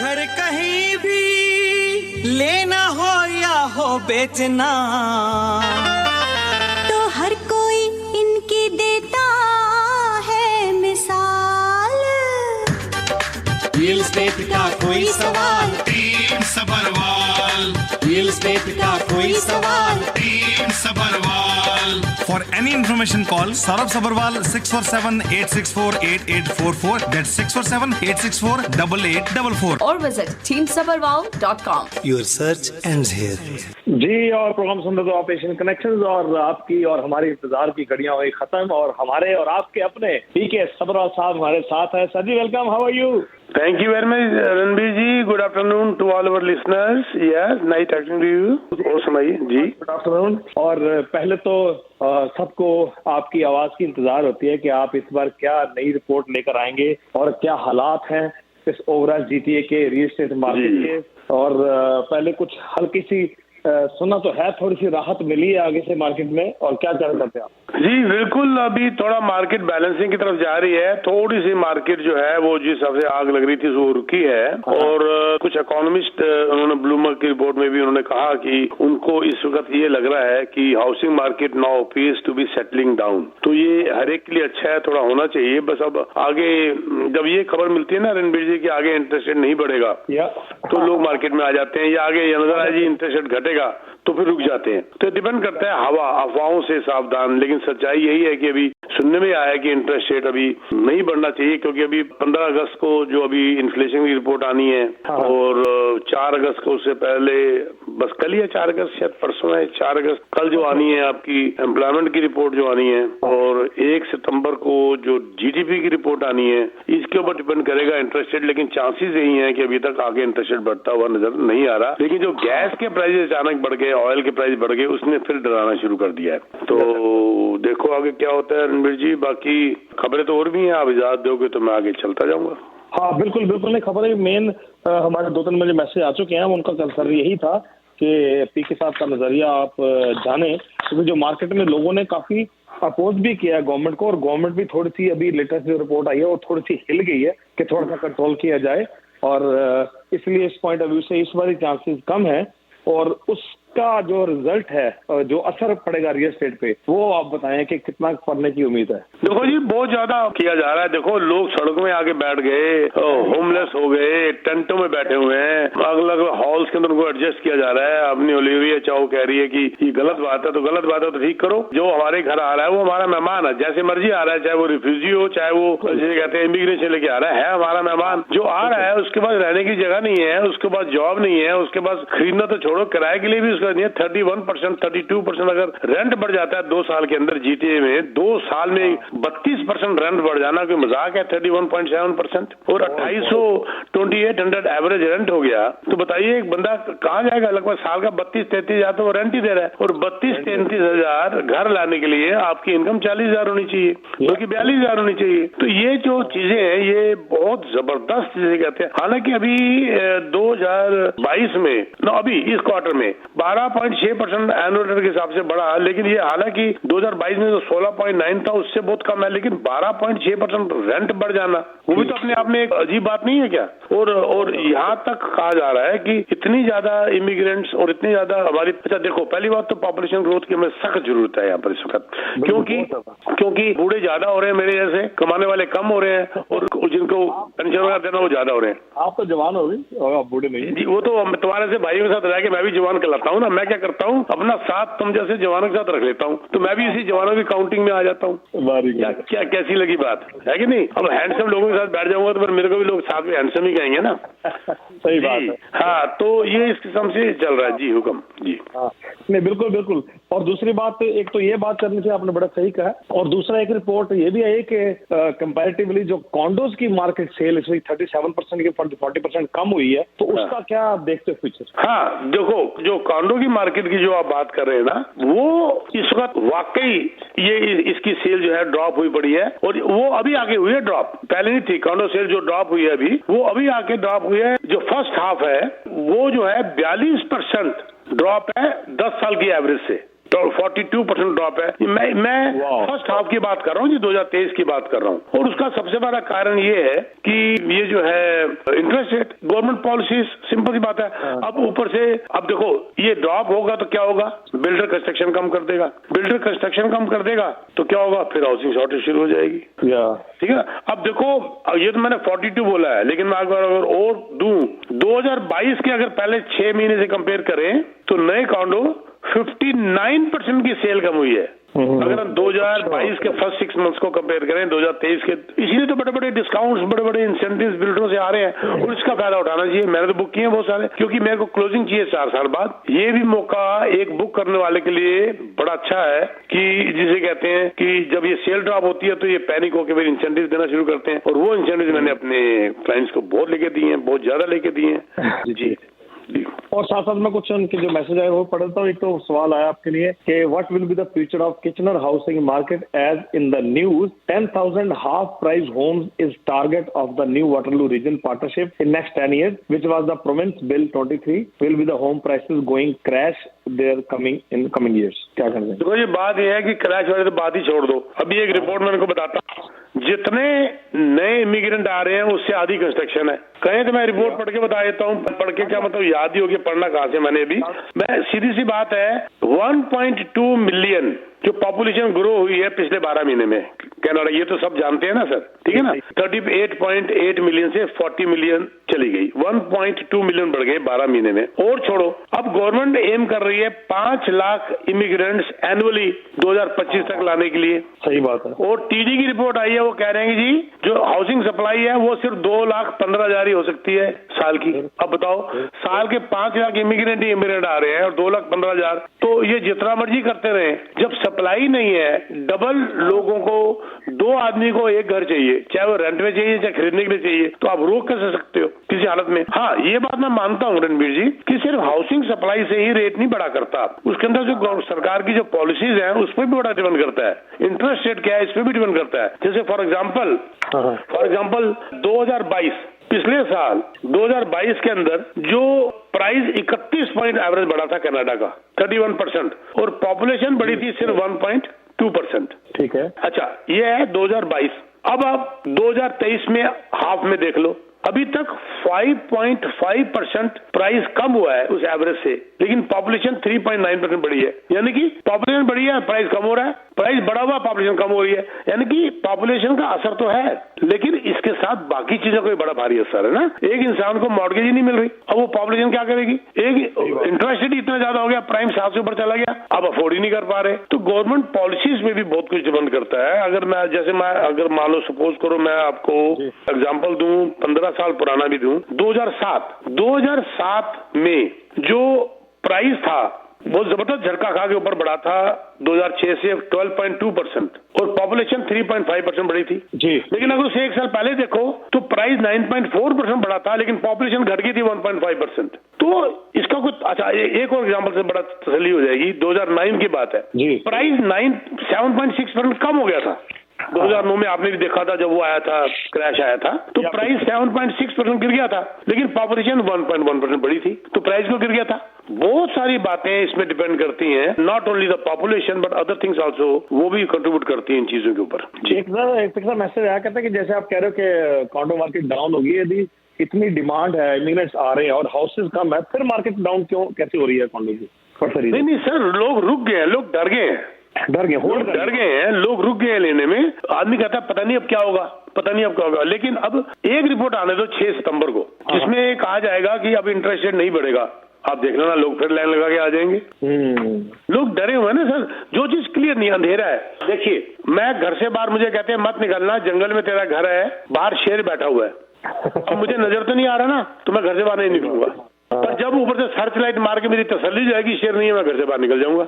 घर कहीं भी लेना हो या हो बेचना, तो हर कोई इनकी देता है मिसाल। रियल एस्टेट का कोई सवाल, टीम सबरवाल। रियल एस्टेट का कोई सवाल, team Sabharwal. For any information, call Saurabh Sabharwal 647-864-8844. That's 647-864-8844. or visit teamsabharwal.com. your search ends here. जी, और प्रोग्राम सुन रहे हो आप एशियन कनेक्शंस, और आपकी और हमारी इंतजार की घड़ियां हुई खत्म, और हमारे और आपके अपने पीके सबरवाल साहब हमारे साथ हैं। Sir ji, welcome, how are you? Thank you very much, Ranbir ji. Good afternoon to all our listeners. Yes, nice talking to you. और सुनाइए जी। Good afternoon. और पहले तो सबको आपकी आवाज की इंतजार होती है कि आप इस बार क्या नई रिपोर्ट लेकर आएंगे और क्या हालात हैं इस ओवरऑल जीटीए के रियल एस्टेट मार्केट के। और पहले कुछ हल्की सी सुना तो है, थोड़ी सी राहत मिली है आगे से मार्केट में, और क्या कर सकते हैं आप? जी बिल्कुल, अभी थोड़ा मार्केट बैलेंसिंग की तरफ जा रही है। थोड़ी सी मार्केट जो है वो जिस हिसाब से आग लग रही थी वो रुकी है। और कुछ इकोनॉमिस्ट उन्होंने ब्लूमबर्ग की रिपोर्ट में भी उन्होंने कहा कि उनको इस वक्त ये लग रहा है कि housing market now appears to be settling down. तो ये हर एक के लिए अच्छा है, थोड़ा होना चाहिए। बस अब आगे जब ये खबर मिलती है ना रणबीर जी की आगे इंटरेस्ट रेट नहीं बढ़ेगा, तो लोग मार्केट में आ जाते हैं, या आगे नजर आए जी इंटरेस्ट रेट घटेगा तो फिर रुक जाते हैं। तो डिपेंड करता है हवा, अफवाहों से सावधान। लेकिन सच्चाई यही है कि अभी सुनने में आया है कि इंटरेस्ट रेट अभी नहीं बढ़ना चाहिए, क्योंकि अभी 15 अगस्त को जो अभी इन्फ्लेशन की रिपोर्ट आनी है, और 4 अगस्त को उससे पहले, बस कल ही है 4 अगस्त, शायद परसों है 4 अगस्त, कल जो आनी है आपकी एम्प्लॉयमेंट की रिपोर्ट जो आनी है, और 1 सितंबर को जो जीडीपी की रिपोर्ट आनी है, इसके ऊपर डिपेंड करेगा इंटरेस्ट रेट। लेकिन चांसेस यही है कि अभी तक आगे इंटरेस्ट रेट बढ़ता हुआ नजर नहीं आ रहा। लेकिन जो गैस के प्राइस अचानक बढ़ गए, ऑयल के प्राइस बढ़ गए, उसने फिर डराना शुरू कर दिया है। तो देखो आगे क्या होता है रणबीर जी। बाकी खबरें तो और भी हैं, आप इजाजत दोगे तो मैं आगे चलता जाऊंगा। हाँ बिल्कुल बिल्कुल, नहीं खबर है। मेन हमारे 2-3 मुझे मैसेज आ चुके हैं, उनका कंसर्न यही था कि पीके साहब का नजरिया आप जाने, क्योंकि जो मार्केट में लोगों ने काफी अपोज भी किया है गवर्नमेंट को, और गवर्नमेंट भी थोड़ी सी अभी लेटेस्ट जो रिपोर्ट आई है वो थोड़ी सी हिल गई है कि थोड़ा सा कंट्रोल किया जाए, और इसलिए इस पॉइंट ऑफ व्यू से इस बार चांसेस कम है। और उसका जो रिजल्ट है, जो असर पड़ेगा रियल एस्टेट पे, वो आप बताएं कि कितना पड़ने की उम्मीद है? देखो जी, बहुत ज्यादा किया जा रहा है। देखो लोग सड़कों में आके बैठ गए, होमलेस हो गए, टेंटों में बैठे हुए हैं, अलग अलग हॉल्स के अंदर उनको एडजस्ट किया जा रहा है। अपनी ओलिविया चाहो कह रही है कि ये गलत बात है, तो गलत बात है तो ठीक करो। जो हमारे घर आ रहा है वो हमारा मेहमान है, जैसे मर्जी आ रहा है, चाहे वो रिफ्यूजी हो, चाहे वो जैसे कहते हैं इमिग्रेशन लेके आ रहा है हमारा मेहमान। जो आ रहा है उसके पास रहने की जगह नहीं है, उसके पास जॉब नहीं है, उसके पास खरीदना तो छोड़ो, किराए के लिए भी उसका नहीं है। 31%, 32% अगर रेंट बढ़ जाता है 2 साल के अंदर जीटीए में, 2 साल में 32% रेंट बढ़ जाना कोई मजाक है? 31.7% और 2800 एवरेज रेंट हो गया। तो बताइए एक बंदा कहाँ जाएगा? लगभग साल का 32-33 हजार तो वो रेंट ही दे रहा है, और 32-33 हजार घर लाने के लिए आपकी इनकम 40 हजार होनी चाहिए, बल्कि 42 हजार होनी चाहिए। तो ये जो चीजें हैं ये बहुत जबरदस्त चीजें कहते हैं। हालांकि अभी 2022 में अभी इस क्वार्टर में 12.6% एनुअल रेट के हिसाब से बढ़ा, लेकिन ये हालांकि 2022 में जो 16.9 था उससे बहुत कम है, लेकिन 12.6% रेंट बढ़ जाना वो भी तो अपने आप में एक अजीब बात नहीं है क्या? और यहाँ तक कहा जा रहा है कि इतनी ज्यादा इमिग्रेंट्स और इतनी ज्यादा हमारी, अच्छा देखो पहली बात तो पॉपुलेशन ग्रोथ की हमें सख्त जरूरत है यहाँ पर इस वक्त, क्योंकि बूढ़े ज्यादा हो रहे हैं, मेरे जैसे कमाने वाले कम हो रहे हैं, और जिनको पेंशन वगैरह देना वो ज्यादा हो रहे हैं। आप तो जवान हो गई और आप बूढ़े नहीं जी, वो तो तुम्हारे से भाइयों के साथ रह के मैं भी जवान कहलाता हूँ ना। मैं क्या करता हूँ, अपना साथ तुम जैसे जवानों के साथ रख लेता हूँ, तो मैं भी इसी जवानों की काउंटिंग में आ जाता हूँ। क्या कैसी लगी बात है कि नहीं? अब हैंडसम लोगों के साथ बैठ जाऊंगा तो फिर मेरे को भी लोग साथ में हैंडसम ही कहेंगे ना। सही बात है। हाँ, तो ये इस किस्म से चल रहा है जी। हुक्म जी। हाँ नहीं, बिल्कुल बिल्कुल। और दूसरी बात, एक तो ये बात करनी चाहिए, आपने बड़ा सही कहा, और दूसरा एक रिपोर्ट ये भी आई कि कंपैरेटिवली जो कॉन्डोज की मार्केट सेल इस वीक 37% की 40% कम हुई है, तो उसका क्या आप देखते हो फ्यूचर? हाँ देखो, जो कॉन्डो की मार्केट की जो आप बात कर रहे हैं ना, वो इस वक्त वाकई ये इसकी सेल जो है ड्रॉप हुई पड़ी है, और वो अभी आगे हुई है ड्रॉप, पहले नहीं थी। कॉन्डो सेल जो ड्रॉप हुई है अभी, वो अभी आके ड्रॉप हुई है। जो फर्स्ट हाफ है वो जो है 42% ड्रॉप है 10 साल की एवरेज से। 42% ड्रॉप है। मैं फर्स्ट हाफ की बात कर रहा हूँ जी, 2023 की बात कर रहा हूँ। और उसका सबसे बड़ा कारण ये है कि ये जो है interest rate, government policy, simple सी बात है। अब ऊपर से अब देखो ये ड्रॉप होगा तो क्या होगा, बिल्डर कंस्ट्रक्शन कम कर देगा, बिल्डर कंस्ट्रक्शन कम कर देगा तो क्या होगा, फिर हाउसिंग शॉर्टेज शुरू हो जाएगी। ठीक है, अब देखो ये तो मैंने 42 बोला है, लेकिन मैं अगर और दूं 2022 के अगर पहले 6 महीने से कंपेयर करें तो नए कॉन्डो 59% की सेल कम हुई है। अगर हम 2022 के फर्स्ट 6 मंथ्स को कंपेयर करें 2023 के, इसीलिए तो बड़े बड़े डिस्काउंट्स, बड़े बड़े इंसेंटिव्स बिल्डरों से आ रहे हैं और इसका फायदा उठाना चाहिए। मैंने तो बुक किए हैं बहुत सारे, क्योंकि मेरे को क्लोजिंग चाहिए 4 साल बाद। ये भी मौका एक बुक करने वाले के लिए बड़ा अच्छा है कि जिसे कहते हैं कि जब ये सेल ड्रॉप होती है तो ये पैनिक होकर फिर इंसेंटिव देना शुरू करते हैं, और वो इंसेंटिव मैंने अपने क्लाइंट्स को बहुत लेके दिए हैं, बहुत ज्यादा लेके दिए हैं जी। और साथ साथ में कुछ उनके जो मैसेज आए वो पढ़ता हूँ। एक तो सवाल आया आपके लिए कि what will be the future of Kitchener housing market as in the news 10,000 half price homes is target of the new Waterloo region partnership in next 10 years which was the province bill 23 will be the home prices going crash there coming in coming years। क्या कर रहे हैं? देखो ये बात ये है कि क्रैश वाले तो बात ही छोड़ दो। अभी एक रिपोर्ट मैंने को बताता हूँ, जितने नए इमिग्रेंट आ रहे हैं उससे आधी कंस्ट्रक्शन है। कहें तो मैं रिपोर्ट पढ़ के बता देता हूँ, पढ़ के क्या मतलब याद ही होगी, पढ़ना कहाँ से मैंने अभी। मैं सीधी सी बात है 1.2 मिलियन जो पॉपुलेशन ग्रो हुई है पिछले 12 महीने में कनाडा, ये तो सब जानते हैं ना सर, ठीक है ना। 38.8 मिलियन से 40 मिलियन चली गई, 1.2 मिलियन बढ़ गए 12 महीने में। और छोड़ो, अब गवर्नमेंट एम कर रही है 5 लाख इमिग्रेंट्स एनुअली 2025 तक लाने के लिए। सही बात है। और टीडी की रिपोर्ट आई है, वो कह रहे हैं कि जी जो हाउसिंग सप्लाई है वो सिर्फ 2,15,000 ही हो सकती है साल की। अब बताओ, साल के 5 लाख इमिग्रेंट आ रहे हैं और 2,15,000, तो ये जितना मर्जी करते रहे, जब सप्लाई नहीं है, डबल लोगों को, 2 आदमी को एक घर चाहिए, चाहे वो रेंट में चाहिए चाहे खरीदने के लिए चाहिए, तो आप रोक कैसे सकते हो किसी हालत में। हाँ, ये बात मैं मानता हूँ रणबीर जी कि सिर्फ हाउसिंग सप्लाई से ही रेट नहीं बढ़ा करता, उसके अंदर जो सरकार की जो पॉलिसीज हैं उस पर भी बड़ा डिपेंड करता है। इंटरेस्ट रेट क्या है इस पर भी डिपेंड करता है। जैसे फॉर एग्जाम्पल 2022 पिछले साल 2022 के अंदर जो प्राइस 31 पॉइंट एवरेज बढ़ा था कनाडा का 31%, और पॉपुलेशन बढ़ी थी सिर्फ 1.2%। ठीक है, अच्छा ये है 2022। अब आप 2023 में हाफ में देख लो, अभी तक 5.5% प्राइस कम हुआ है उस एवरेज से, लेकिन पॉपुलेशन 3.9% बढ़ी है। यानी कि पॉपुलेशन बढ़ी है, प्राइस कम हो रहा है, प्राइस बढ़ा हुआ, पॉपुलेशन कम हो रही है। यानी कि पॉपुलेशन का असर तो है, लेकिन इसके साथ बाकी चीजों का भी बड़ा भारी असर है ना। एक इंसान को मॉर्गेज ही नहीं मिल रही, अब वो पॉपुलेशन क्या करेगी। एक इंटरेस्ट रेट इतना ज्यादा हो गया, प्राइम 7 से ऊपर चला गया, अब अफोर्ड ही नहीं कर पा रहे। तो गवर्नमेंट पॉलिसीज में भी बहुत कुछ डिपेंड करता है। अगर मैं अगर मान लो सपोज करो मैं आपको एग्जाम्पल दूं, 15 साल पुराना भी दूं, 2007 में जो प्राइस था वो जबरदस्त झटका खा के ऊपर बढ़ा था 2006 से 12.2%, और पॉपुलेशन 3.5% बढ़ी थी जी। लेकिन अगर उसे 1 साल पहले देखो तो प्राइस 9.4% बढ़ा था, लेकिन पॉपुलेशन घट गई थी 1.5%। तो इसका कुछ अच्छा एक और एग्जांपल से बड़ा तसल्ली हो जाएगी। 2009 की बात है, प्राइस 7.6% कम हो गया था। 2009 में आपने भी देखा था जब वो आया था, क्रैश आया था, तो प्राइस 7.6% गिर गया था, लेकिन पॉपुलेशन 1.1% बढ़ी थी, तो प्राइस क्यों गिर गया था। बहुत सारी बातें इसमें डिपेंड करती हैं, not only the population but other things also, वो भी कंट्रीब्यूट करती हैं इन चीजों के ऊपर। एक मैसेज आया कहता है कि जैसे आप कह रहे हो कि कॉन्डो मार्केट डाउन होगी, यदि इतनी डिमांड है, इमिग्रेंट्स आ रहे हैं और हाउसेज कम है, फिर मार्केट डाउन क्यों कैसे हो रही है कॉन्डो की? नहीं सर, लोग रुक गए हैं, लोग डर गए हैं, डर गए हैं, लोग रुक गए हैं लेने में। आदमी कहता है पता नहीं अब क्या होगा, पता नहीं अब क्या होगा। लेकिन अब एक रिपोर्ट आने दो 6 सितंबर को, जिसमें कहा जाएगा कि अब इंटरेस्ट रेट नहीं बढ़ेगा। आप देख लेना, लोग फिर लाइन लगा के आ जाएंगे। लोग डरे हुए हैं ना सर, जो चीज क्लियर नहीं, अंधेरा है। देखिए, मैं घर से बाहर, मुझे कहते हैं मत निकलना, जंगल में तेरा घर है, बाहर शेर बैठा हुआ है, अब मुझे नजर तो नहीं आ रहा ना, तो मैं घर से बाहर नहीं निकलूंगा। पर जब ऊपर से सर्च लाइट मार के मेरी तसल्ली जाएगी शेर नहीं है, मैं घर से बाहर निकल जाऊंगा।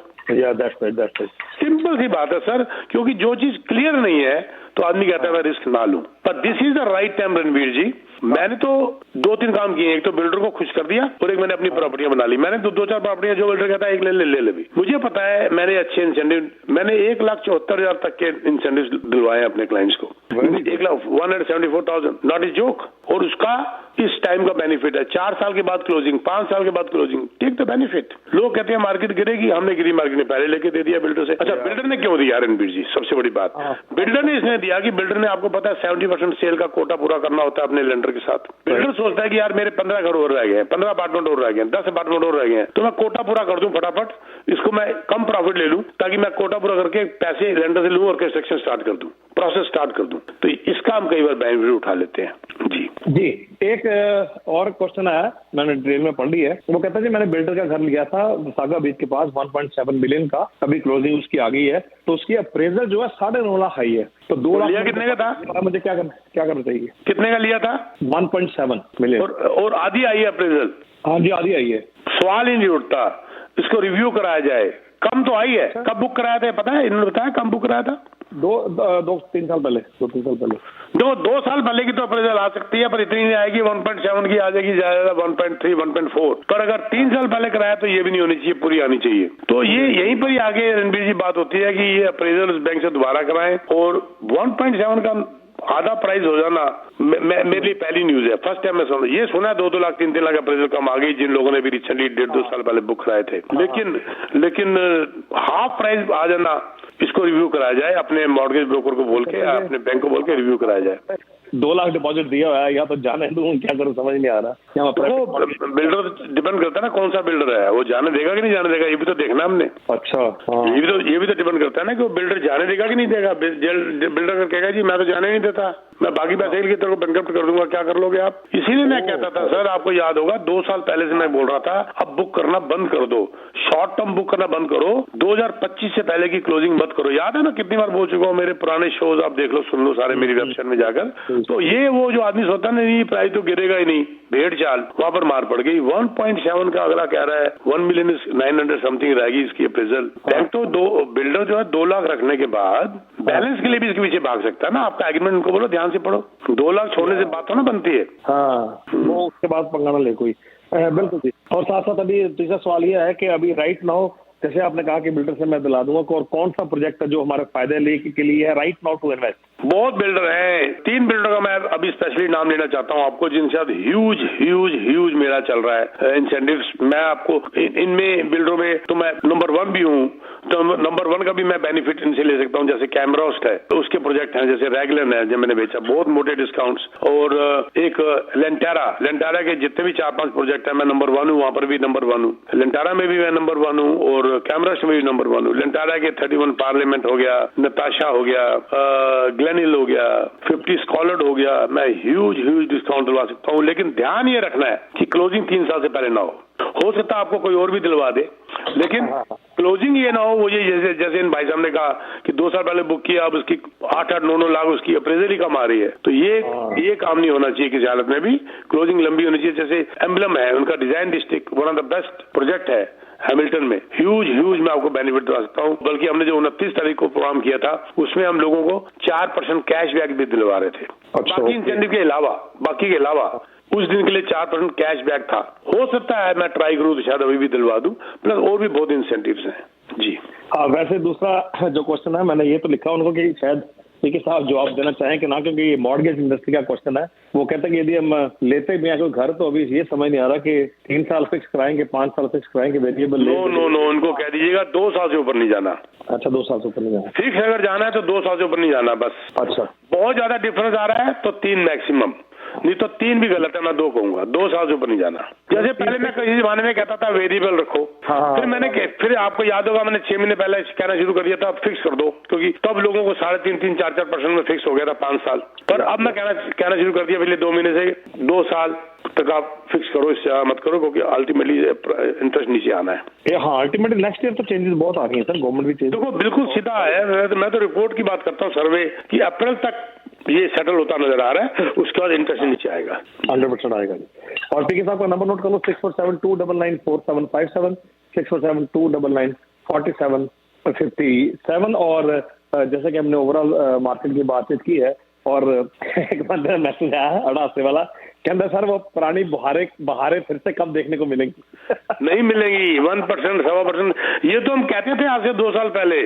सिंपल सी बात है सर, क्योंकि जो चीज क्लियर नहीं है तो आदमी कहता है मैं रिस्क ना लूं। पर this is the right time Ranveer ji. मैंने तो 2-3 काम किए, एक तो बिल्डर को खुश कर दिया और एक मैंने अपनी प्रॉपर्टियां बना ली। मैंने 2-4 प्रॉपर्टियां जो बिल्डर कहता है एक ले भी। मुझे पता है मैंने अच्छे इंसेंटिव, मैंने 1,74,000 तक के इंसेंटिव दिलवाए अपने क्लाइंट्स को। 1,174,000 नॉट ए जोक। और उसका इस टाइम का बेनिफिट है, 4 साल के बाद क्लोजिंग, 5 साल के बाद क्लोजिंग, टेक द बेनिफिट। लोग कहते हैं मार्केट गिरेगी, हमने गिरी मार्केट ने पहले लेके दे दिया बिल्डर से। अच्छा, बिल्डर ने क्यों दिया रणबीर जी? सबसे बड़ी बात बिल्डर ने इसने दिया कि बिल्डर ने, आपको पता है 70% सेल का कोटा पूरा करना होता है अपने लेंडर के साथ। बिल्डर सोचता है कि यार मेरे 15 घर और रह गए, 15 अपार्टमेंट और रह गए, 10 अपार्टमेंट और रह गए, तो मैं कोटा पूरा कर दूं फटाफट, इसको मैं कम प्रॉफिट ले लूं ताकि मैं कोटा पूरा करके पैसे लेंडर से लूं और कंस्ट्रक्शन स्टार्ट कर दूं, प्रोसेस स्टार्ट कर दूं। तो इसका हम कई बार बेनिफिट उठा लेते हैं। जी एक और क्वेश्चन आया, मैंने डिटेल में पढ़ ली है। वो कहता है जी मैंने बिल्डर का घर लिया था सागा बीच के पास 1.7 मिलियन का, अभी क्लोजिंग उसकी आ गई है, तो उसकी अप्रेजल जो है 9.5 लाख हाई है, तो 2 लाख लिया कितने का था? मुझे क्या करना चाहिए? कितने का लिया था? 1.7 मिलियन। और आधी आई है अप्रेजल? हाँ जी, आधी आई है। सवाल ही नहीं उठता, इसको रिव्यू कराया जाए। कम तो आई है, कब बुक कराया था पता है? इन्होंने बताया कब बुक कराया था? 2-3 साल पहले। 2-3 साल पहले। 2 साल पहले की तो अप्रेजल आ सकती है, पर इतनी नहीं आएगी। 1.7 की आ जाएगी, ज्यादा 1.3, 1.4। पर अगर 3 साल पहले कराया तो ये भी नहीं होनी चाहिए, पूरी आनी चाहिए। तो ये यहीं पर ही आगे रणबीर जी बात होती है कि ये अप्रेजल उस बैंक से दोबारा कराएं। और 1.7 का आधा प्राइस हो जाना मेरे लिए पहली न्यूज है, फर्स्ट टाइम मैं सुना। ये सुना है 2-2 लाख 3-3 लाख अप्रेजल कम आ गई जिन लोगों ने भी रिसेंटली 1.5-2 साल पहले बुक कराए थे। लेकिन हाफ प्राइस आ जाना, इसको रिव्यू कराया जाए, अपने मॉर्गेज ब्रोकर को बोल के, अपने बैंक को बोल के रिव्यू कराया जाए। 2 लाख डिपॉजिट दिया हुआ है, या तो जाने दूं, क्या करूं समझ नहीं आ रहा। वो बिल्डर डिपेंड करता है ना कौन सा बिल्डर है, वो जाने देगा कि नहीं जाने देगा, ये भी तो देखना हमने। अच्छा, ये भी तो डिपेंड करता है ना कि वो बिल्डर जाने देगा कि नहीं देगा। बिल्डर कहेगा जी मैं तो जाने नहीं देता, मैं बाकी पैसे के लिए तेरे को बैंकरप्ट कर दूंगा, क्या कर लोगे आप? इसीलिए मैं कहता था सर, आपको याद होगा 2 साल पहले से मैं बोल रहा था अब बुक करना बंद कर दो, शॉर्ट टर्म बुक करना बंद करो, 2025 से पहले की क्लोजिंग मत करो। याद है ना कितनी बार बोल चुका हूँ, मेरे पुराने शोज आप देख लो, सुन लो सारे मेरी वेबसाइट में जाकर। तो ये वो जो आदमी सोचता नहीं प्राइस तो गिरेगा ही नहीं, भेड़ चाल, वहां पर मार पड़ गई। 1.7 का अगला कह रहा है 1,900,000 समथिंग रहेगी इसकी अप्रेजल। बैंक तो बिल्डर जो है 2 लाख रखने के बाद बैलेंस के लिए भी इसके पीछे भाग सकता है ना। आपका एग्रीमेंट उनको बोलो ध्यान से पढ़ो, 2 लाख छोड़ने से बात तो ना बनती है। हाँ, वो उसके बाद पंगा ना ले कोई। बिल्कुल जी। और साथ साथ अभी तीसरा सवाल ये है कि अभी राइट नाउ जैसे आपने कहा कि बिल्डर से मैं दिला दूंगा, और कौन सा प्रोजेक्ट है जो हमारे फायदे के लिए है राइट नाउ टू इन्वेस्ट? बहुत बिल्डर हैं, 3 बिल्डर का मैं अभी स्पेशली नाम लेना चाहता हूं आपको, जिनके साथ ह्यूज मेला चल रहा है इंसेंटिव्स। मैं आपको इनमें बिल्डरों में तो मैं नंबर 1 भी हूं, तो नंबर 1 का भी मैं बेनिफिट इनसे ले सकता हूं। जैसे कैमरोस्ट है, तो उसके प्रोजेक्ट हैं, जैसे रेगुलर है जो मैंने बेचा, बहुत मोटे डिस्काउंट्स। और एक लेंटारा के जितने भी 4-5 प्रोजेक्ट है मैं नंबर 1 हूं, वहां पर भी नंबर 1 हूं, लेंटारा में भी मैं नंबर 1 हूं और कैमरोस्ट में भी नंबर 1 हूं। लेंटारा के 31 पार्लियामेंट हो गया, नताशा हो गया, ग्लेनिल हो गया, 50 स्कॉलर्ड हो गया, मैं ह्यूज डिस्काउंट दिलवा सकता हूं। लेकिन ध्यान ये रखना है कि क्लोजिंग 3 साल से पहले ना हो सकता आपको कोई और भी दिलवा दे, लेकिन क्लोजिंग ये ना हो वो ये जैसे इन भाई साहब ने कहा कि 2 साल पहले बुक किया, अब उसकी 8-8, 9-9 लाख उसकी अप्रेजल ही कम आ रही है। तो ये काम नहीं होना चाहिए किसी हालत में भी। क्लोजिंग लंबी होनी चाहिए। जैसे एम्बलम है, उनका design district one of the best project है हैमिल्टन में, ह्यूज मैं आपको बेनिफिट दिला सकता हूँ। बल्कि हमने जो 29 तारीख को प्रोग्राम किया था उसमें हम लोगों को 4% कैश बैक भी दिलवा रहे थे। बाकी इंसेंटिव के अलावा उस दिन के लिए 4% कैश बैक था। हो सकता है मैं ट्राई करूं तो शायद अभी भी दिलवा दूं, प्लस और भी बहुत इंसेंटिव्स हैं जी। हाँ, वैसे दूसरा जो क्वेश्चन है मैंने ये तो लिखा उनको कि शायद पीके साहब जवाब देना चाहें कि ना, क्योंकि ये मॉर्गेज इंडस्ट्री का क्वेश्चन है। वो कहते हैं कि यदि हम लेते भी हैं कोई घर तो अभी ये समझ नहीं आ रहा कि 3 साल फिक्स कराएंगे, 5 साल फिक्स कराएंगे, वेरिएबल। नो, उनको कह दीजिएगा 2 साल से ऊपर नहीं जाना। अच्छा, 2 साल से ऊपर नहीं जाना। फिक्स अगर जाना है तो 2 साल से ऊपर नहीं जाना बस। अच्छा, बहुत ज्यादा डिफरेंस आ रहा है तो 3 मैक्सिमम, नहीं तो 3 भी गलत है, मैं 2 कहूंगा। 2 साल से ऊपर नहीं जाना। जैसे पहले मैं किसी जमाने में कहता था वेरिएबल रखो, फिर आपको याद होगा मैंने 6 महीने पहले कहना शुरू कर दिया था फिक्स कर दो, क्योंकि तब लोगों को 3.5, 4% में फिक्स हो गया था 5 साल। पर अब मैं कहना शुरू कर दिया पिछले 2 महीने से 2 साल तक आप फिक्स करो, इससे मत करो, क्योंकि अल्टीमेटली इंटरेस्ट नीचे आना है। हाँ, अल्टीमेटली नेक्स्ट ईयर तो चेंजेस बहुत आ रही है सर, गवर्नमेंट भी चेंज। देखो बिल्कुल सीधा है, मैं तो रिपोर्ट की बात करता हूँ, सर्वे की अप्रैल तक ये सेटल होता नजर आ रहा है, उसके बाद इंटरेस्ट नीचे आएगा, 100% आएगा। और पीके साहब का नंबर नोट कर लो, 6472994757, 6472994757 और जैसे कि हमने ओवरऑल मार्केट की बातचीत की है और एक बंदा मैसेज आया है अड़ासे वाला, कहता सर वो पुरानी बहारें फिर से कब देखने को मिलेंगी? नहीं मिलेंगी। 1%, 1.25%, ये तो हम कहते थे आज से 2 साल पहले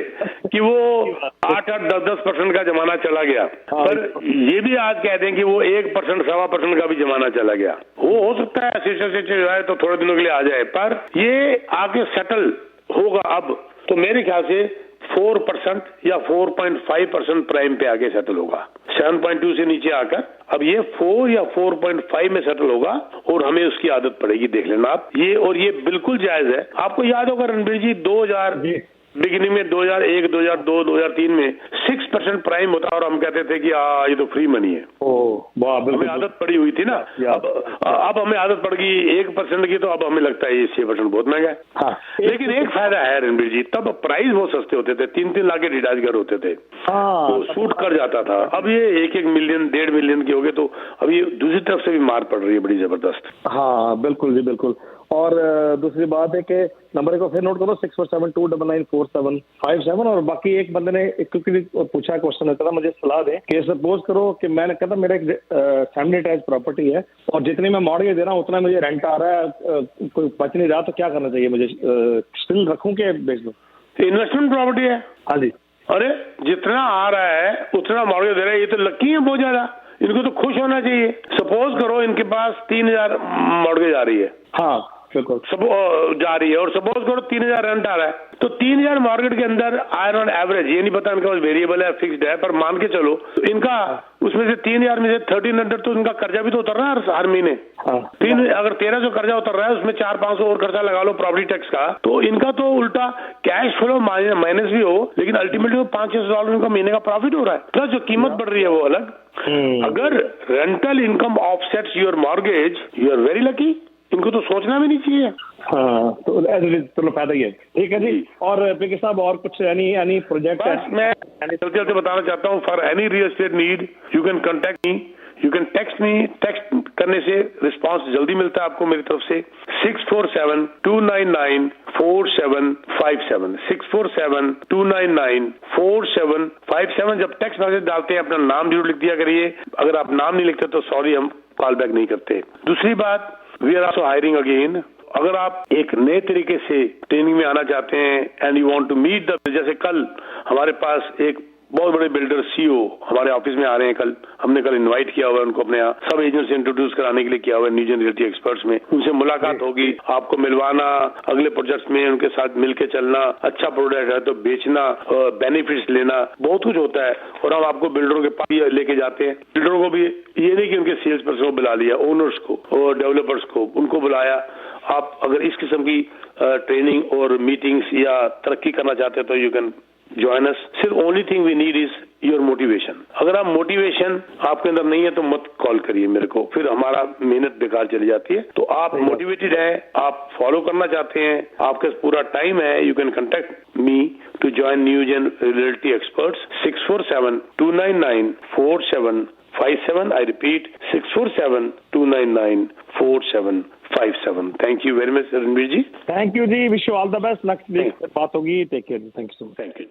कि वो 8-8, 10% का जमाना चला गया, पर ये भी आज कहते हैं कि वो 1%, 1.25% का भी जमाना चला गया। वो हो सकता है शीशे जो है तो थोड़े दिनों के लिए आ जाए, पर ये आगे सेटल होगा अब तो मेरे ख्याल से 4% या 4.5% प्राइम पे आके सेटल होगा। 7.2 से नीचे आकर अब ये 4 या 4.5 में सेटल होगा और हमें उसकी आदत पड़ेगी। देख लेना आप ये, और ये बिल्कुल जायज है। आपको याद होगा रणबीर जी, 2000 बिगिनिंग में 2001, 2002, 2003 में 6% प्राइम होता और हम कहते थे कि ये तो फ्री मनी है। हमें आदत पड़ी हुई थी ना। अब हमें आदत पड़ गई 1% की, तो अब हमें लगता है ये 6% बहुत महंगा है। हाँ, लेकिन एक फायदा है रणबीर जी, तब प्राइस बहुत सस्ते होते थे, 3-3 लाख के डिटाच घर होते थे, तो सूट कर जाता था। अब ये 1-1 मिलियन, 1.5 मिलियन के हो गए, तो अब ये दूसरी तरफ से भी मार पड़ रही है बड़ी जबरदस्त। हाँ बिल्कुल जी बिल्कुल। और दूसरी बात है कि नंबर को फिर नोट करो 6472994757, और बाकी एक बंदे ने क्योंकि पूछा क्वेश्चन था, मुझे सलाह दें कि सपोज करो कि मैंने कहता मेरा एक फैमिली अटैच प्रॉपर्टी है और जितनी मैं मॉर्गेज दे रहा हूँ उतना मुझे रेंट आ रहा है, कोई बच नहीं रहा, तो क्या करना चाहिए मुझे? स्टिल रखूं कि बेच दूं? इन्वेस्टमेंट प्रॉपर्टी है। हाँ जी। अरे जितना आ रहा है उतना मॉर्गेज दे रहा है, ये तो लकी है बहुत ज्यादा, इनको तो खुश होना चाहिए। सपोज करो इनके पास 3000 मॉर्गेज आ रही है। हाँ बिल्कुल जा रही है, और सपोज करो 3000 रेंट आ रहा है, तो 3000 मार्केट के अंदर आयर ऑन एवरेज, ये नहीं पता इनका वेरिएबल है फिक्स्ड है, पर मान के चलो इनका उसमें से 3000 में से 1300 तो इनका कर्जा भी तो उतर रहा है हर महीने। अगर 1300 कर्जा उतर रहा है, उसमें 400-500 और खर्चा लगा लो प्रॉपर्टी टैक्स का, तो इनका तो उल्टा कैश फ्लो माइनस भी हो, लेकिन अल्टीमेटली $500-600 इनका महीने का प्रॉफिट हो रहा है, प्लस जो कीमत बढ़ रही है वो अलग। अगर rental income offsets your mortgage, you are very lucky. इनको तो सोचना भी नहीं चाहिए। हाँ तो चलो फायदा ही है। ठीक है जी। और पीके साहब और कुछ एनी प्रोजेक्ट? बस मैं चलते बताना चाहता हूँ, for any real estate need you can contact me, you can text me. Text करने से रिस्पांस जल्दी मिलता है आपको मेरी तरफ से। 647-299-4757 647-299-4757। जब टेक्स्ट मैसेज डालते हैं अपना नाम जरूर लिख दिया करिए, अगर आप नाम नहीं लिखते तो सॉरी, हम कॉल बैक नहीं करते। दूसरी बात, we are also hiring again. अगर आप एक नए तरीके से ट्रेनिंग में आना चाहते हैं and you want to meet the, जैसे कल हमारे पास एक बहुत बड़े बिल्डर सीईओ हमारे ऑफिस में आ रहे हैं। हमने कल इनवाइट किया हुआ है उनको अपने यहाँ सब एजेंट से इंट्रोड्यूस कराने के लिए किया हुआ है, न्यूजन रियल्टी एक्सपर्ट्स में। उनसे मुलाकात होगी, आपको मिलवाना, अगले प्रोजेक्ट्स में उनके साथ मिलके चलना, अच्छा प्रोडक्ट है तो बेचना, बेनिफिट्स लेना, बहुत कुछ होता है। और हम आपको बिल्डरों के पास लेके जाते हैं। बिल्डरों को भी ये नहीं कि उनके सेल्स पर्सन को बुला लिया, ओनर्स को और डेवलपर्स को उनको बुलाया। आप अगर इस किस्म की ट्रेनिंग और मीटिंग्स या तरक्की करना चाहते हैं तो यू कैन जॉइन अस। सिर्फ only thing we need is your motivation. अगर आप मोटिवेशन आपके अंदर नहीं है तो मत कॉल करिए मेरे को, फिर हमारा मेहनत बेकार चली जाती है। तो आप मोटिवेटेड हैं, आप फॉलो करना चाहते हैं, आपके पास पूरा टाइम है, you can contact me to join newson realty experts. 647-299-4757। I repeat 647-299-4757। Thank you very much Ranbir ji. Thank you ji, wish you all the best. Next week बात होगी। Take care. Thank you so much. Thank you.